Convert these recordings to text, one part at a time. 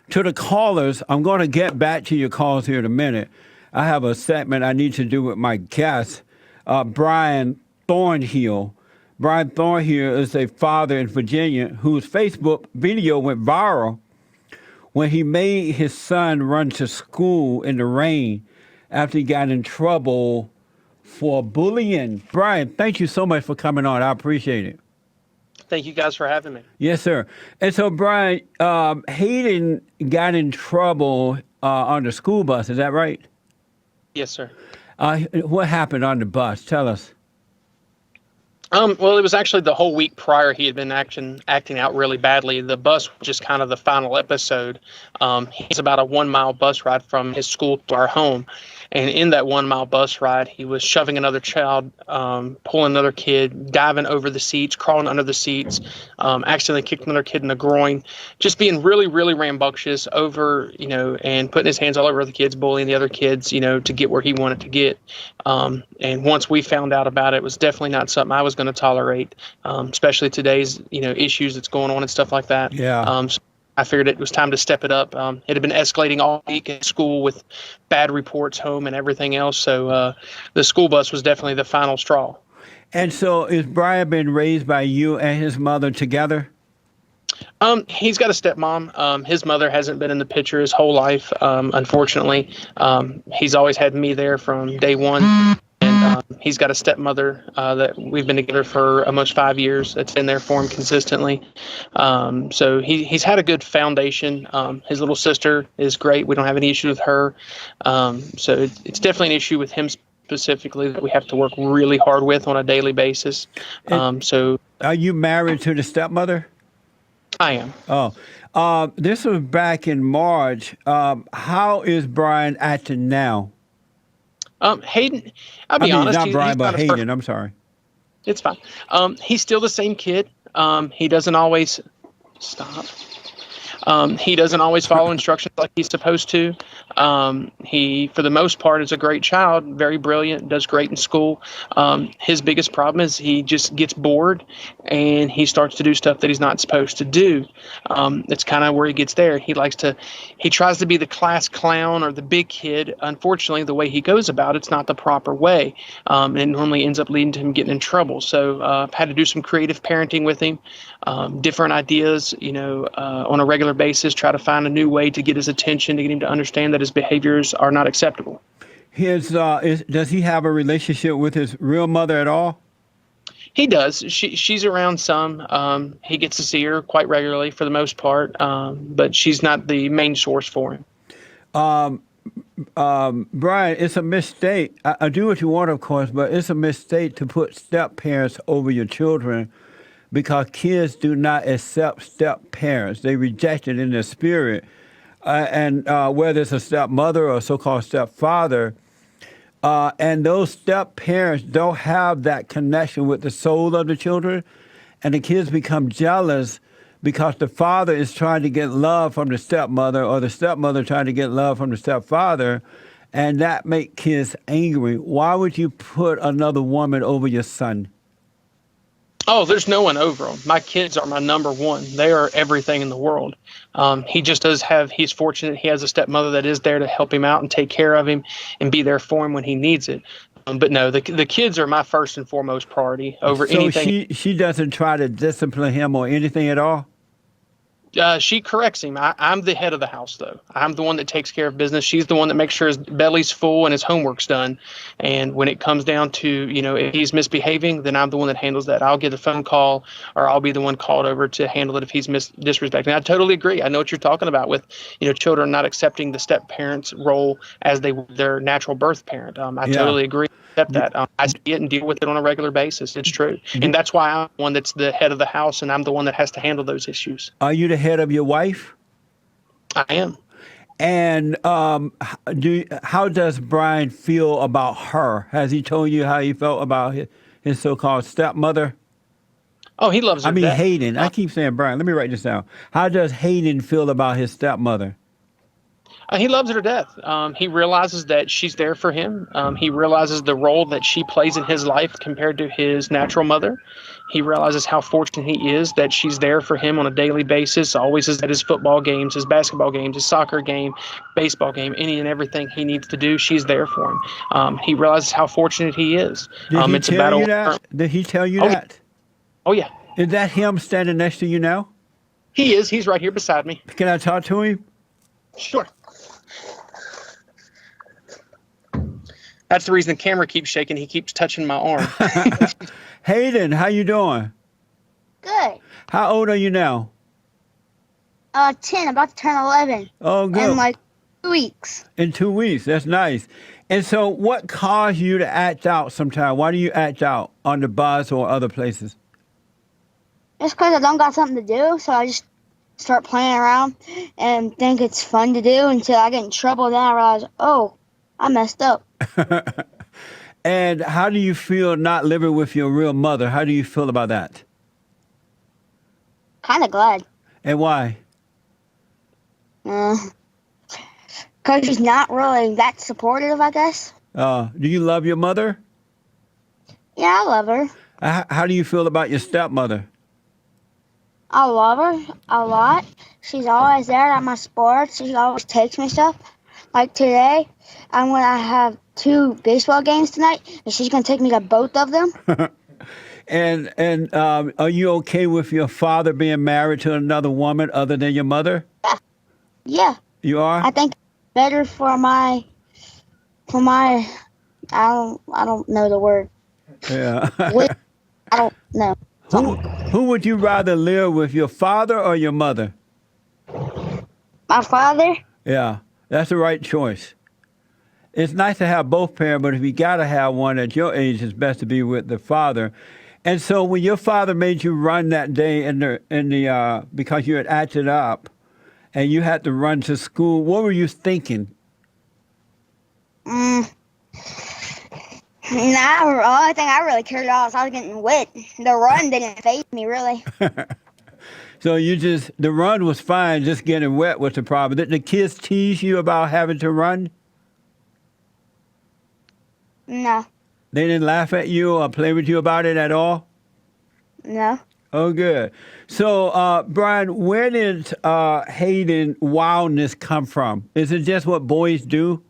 To the callers, I'm going to get back to your calls here in a minute. I have a segment I need to do with my guest, Bryan Thornhill. Bryan Thornhill is a father in Virginia whose Facebook video went viral when he made his son run to school in the rain after he got in trouble for bullying. Bryan, thank you so much for coming on. I appreciate it. Thank you guys for having me. Yes, sir. And so, Bryan, Hayden got in trouble on the school bus. Is that right? Yes, sir. What happened on the bus? Tell us. Well, it was actually the whole week prior he had been acting out really badly. The bus was just kind of the final episode. He's about a 1 mile bus ride from his school to our home. And in that 1 mile bus ride, he was shoving another child, pulling another kid, diving over the seats, crawling under the seats, accidentally kicked another kid in the groin, just being really, really rambunctious over, and putting his hands all over the kids, bullying the other kids, to get where he wanted to get. And once we found out about it, it was definitely not something I was going to tolerate, especially today's, issues that's going on and stuff like that. Yeah. So I figured it was time to step it up. It had been escalating all week at school with bad reports home and everything else. So the school bus was definitely the final straw. And so is Bryan been raised by you and his mother together? He's got a stepmom. His mother hasn't been in the picture his whole life, unfortunately. He's always had me there from day one. And he's got a stepmother that we've been together for almost 5 years. That's been there for him consistently. So he's had a good foundation. His little sister is great. We don't have any issue with her. So it's definitely an issue with him specifically that we have to work really hard with on a daily basis. So are you married to the stepmother? I am. Oh, this was back in March. How is Bryan acting now? Hayden, I'll be honest. Not Bryan, he's but Hayden. I'm sorry. It's fine. He's still the same kid. He doesn't always stop. He doesn't always follow instructions like he's supposed to. He, for the most part, is a great child, very brilliant, does great in school. His biggest problem is he just gets bored and he starts to do stuff that he's not supposed to do. It's kind of where he gets there. He tries to be the class clown or the big kid. Unfortunately, the way he goes about it's not the proper way. And it normally ends up leading to him getting in trouble. So I've had to do some creative parenting with him, different ideas, on a regular basis, try to find a new way to get his attention, to get him to understand that his behaviors are not acceptable. Does he have a relationship with his real mother at all? He does. She's around some. He gets to see her quite regularly for the most part, but she's not the main source for him. Bryan, it's a mistake. I do what you want, of course, but it's a mistake to put step parents over your children, because kids do not accept step parents. They reject it in their spirit. And whether it's a stepmother or a so-called stepfather, and those step parents don't have that connection with the soul of the children, and the kids become jealous because the father is trying to get love from the stepmother, or the stepmother trying to get love from the stepfather, and that makes kids angry. Why would you put another woman over your son? Oh, there's no one over them. My kids are my number one. They are everything in the world. He just he's fortunate he has a stepmother that is there to help him out and take care of him and be there for him when he needs it. But no, the kids are my first and foremost priority over anything. So she doesn't try to discipline him or anything at all? She corrects him. I'm the head of the house, though. I'm the one that takes care of business. She's the one that makes sure his belly's full and his homework's done. And when it comes down to, if he's misbehaving, then I'm the one that handles that. I'll get a phone call, or I'll be the one called over to handle it if he's disrespecting. I totally agree. I know what you're talking about with, children not accepting the step parent's role as their natural birth parent. I totally agree. Accept that. I see it and deal with it on a regular basis. It's true. And that's why I'm the one that's the head of the house, and I'm the one that has to handle those issues. Are you the head of your wife? I am. And how does Bryan feel about her? Has he told you how he felt about his so-called stepmother? Oh, he loves her. Hayden. I keep saying Bryan. Let me write this down. How does Hayden feel about his stepmother? He loves her to death. He realizes that she's there for him. He realizes the role that she plays in his life compared to his natural mother. He realizes how fortunate he is that she's there for him on a daily basis, always is at his football games, his basketball games, his soccer game, baseball game, any and everything he needs to do, she's there for him. He realizes how fortunate he is. Did he It's a tell battle. you that? Did he tell you Oh, that? Oh, yeah. Is that him standing next to you now? He is. He's right here beside me. Can I talk to him? Sure. That's the reason the camera keeps shaking. He keeps touching my arm. Hayden, how you doing? Good. How old are you now? 10, about to turn 11 Oh, good. in like 2 weeks. In 2 weeks. That's nice. And so what caused you to act out sometime? Why do you act out on the bus or other places? Just because I don't got something to do, so I just start playing around and think it's fun to do until I get in trouble. Then I realize, oh, I messed up. And how do you feel not living with your real mother? How do you feel about that? Kind of glad. And why? Because she's not really that supportive, I guess. Do you love your mother? Yeah, I love her. How do you feel about your stepmother? I love her a lot. She's always there at my sports. She always takes me stuff. Like today, I'm going to have 2 baseball games tonight, and she's going to take me to both of them. And are you okay with your father being married to another woman other than your mother? Yeah. You are? I think better for my I don't know the word. Yeah. I don't know. Who would you rather live with, your father or your mother? My father? Yeah, that's the right choice. It's nice to have both parents, but if you got to have one at your age, it's best to be with the father. And so when your father made you run that day because you had acted up and you had to run to school, what were you thinking? The only thing I really cared about was I was getting wet. The run didn't faze me, really. So the run was fine, just getting wet was the problem. Did the kids tease you about having to run? No. They didn't laugh at you or play with you about it at all? No. Oh, good. So, Bryan, where did Hayden wildness come from? Is it just what boys do?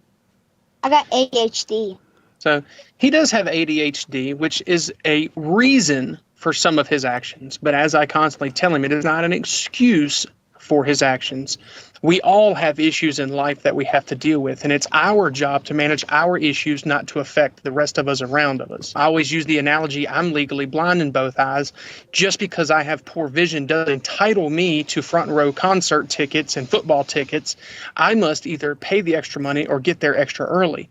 I got ADHD. So he does have ADHD, which is a reason for some of his actions. But as I constantly tell him, it is not an excuse for his actions. We all have issues in life that we have to deal with, and it's our job to manage our issues, not to affect the rest of us around us. I always use the analogy, I'm legally blind in both eyes. Just because I have poor vision doesn't entitle me to front row concert tickets and football tickets. I must either pay the extra money or get there extra early.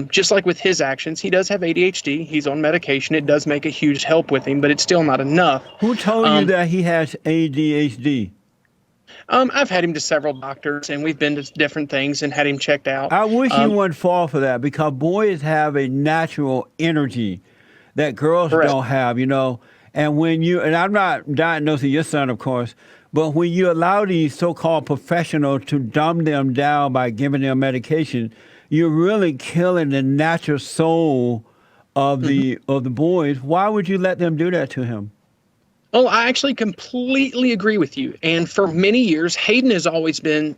Just like with his actions, he does have ADHD. He's on medication. It does make a huge help with him, but it's still not enough. Who told you that he has ADHD? I've had him to several doctors, and we've been to different things and had him checked out. I wish you wouldn't fall for that, because boys have a natural energy that girls Correct. don't have, and and I'm not diagnosing your son, of course, but when you allow these so-called professionals to dumb them down by giving them medication, you're really killing the natural soul of the boys. Why would you let them do that to him? Oh, I actually completely agree with you. And for many years, Hayden has always been,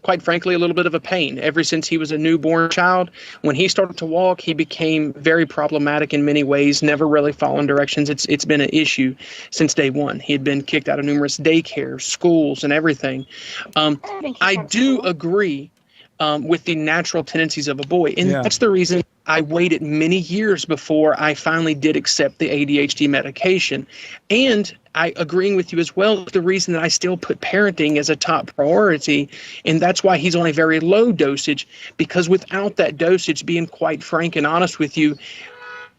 quite frankly, a little bit of a pain. Ever since he was a newborn child, when he started to walk, he became very problematic in many ways, never really following directions. It's been an issue since day one. He had been kicked out of numerous daycares, schools, and everything. I do agree with the natural tendencies of a boy. And that's the reason I waited many years before I finally did accept the ADHD medication. And I agreeing with you as well, the reason that I still put parenting as a top priority, and that's why he's on a very low dosage, because without that dosage, being quite frank and honest with you,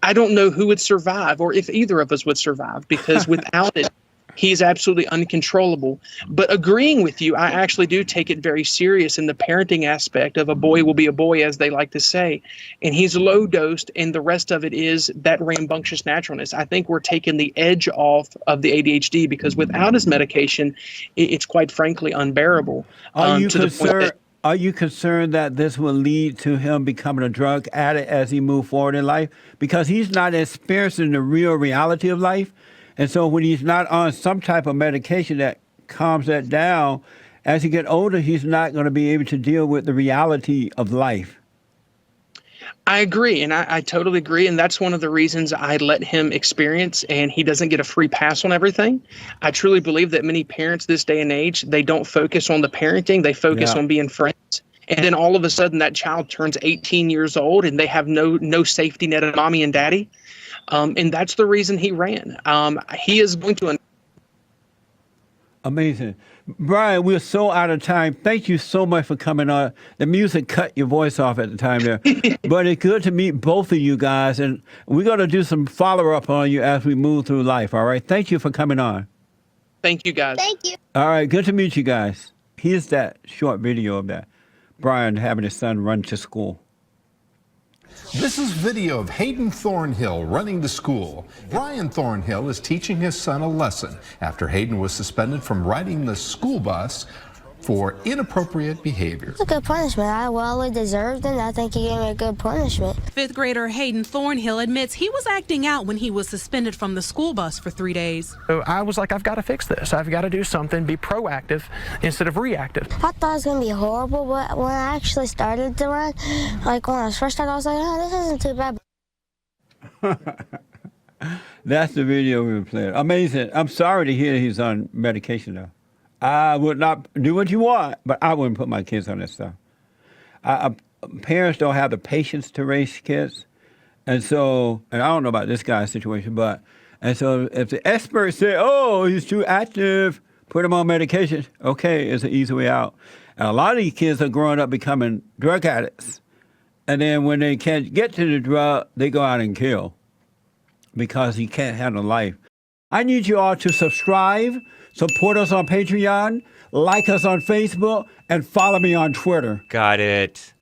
I don't know who would survive or if either of us would survive, because without it, he's absolutely uncontrollable. But agreeing with you, I actually do take it very serious in the parenting aspect of a boy will be a boy, as they like to say. And he's low dosed, and the rest of it is that rambunctious naturalness. I think we're taking the edge off of the ADHD, because without his medication, it's quite frankly unbearable. Are you concerned? are you concerned that this will lead to him becoming a drug addict as he moves forward in life? Because he's not experiencing the real reality of life. And so when he's not on some type of medication that calms that down, as he gets older, he's not going to be able to deal with the reality of life. I agree, and I totally agree, and that's one of the reasons I let him experience, and he doesn't get a free pass on everything. I truly believe that many parents this day and age, they don't focus on the parenting, they focus on being friends. And then all of a sudden that child turns 18 years old and they have no safety net of mommy and daddy. And that's the reason he ran. He is going to... Amazing. Bryan, we're so out of time. Thank you so much for coming on. The music cut your voice off at the time there. But it's good to meet both of you guys. And we're going to do some follow-up on you as we move through life, all right? Thank you for coming on. Thank you, guys. Thank you. All right, good to meet you guys. Here's that short video of that. Bryan having his son run to school. This is video of Hayden Thornhill running to school. Bryan Thornhill is teaching his son a lesson after Hayden was suspended from riding the school bus for inappropriate behavior. It's a good punishment. I well deserved it, and I think he gave me a good punishment. Fifth grader Hayden Thornhill admits he was acting out when he was suspended from the school bus for 3 days. So I was like, I've got to fix this. I've got to do something, be proactive instead of reactive. I thought it was going to be horrible, but when I actually started to run, like when I first started, I was like, oh, this isn't too bad. That's the video we were playing. Amazing. I'm sorry to hear he's on medication, though. I would not do what you want, but I wouldn't put my kids on that stuff. Parents don't have the patience to raise kids. And so, and I don't know about this guy's situation, and so if the experts say, oh, he's too active, put him on medication, okay, it's an easy way out. And a lot of these kids are growing up becoming drug addicts. And then when they can't get to the drug, they go out and kill because he can't handle life. I need you all to subscribe, support us on Patreon, like us on Facebook, and follow me on Twitter. Got it.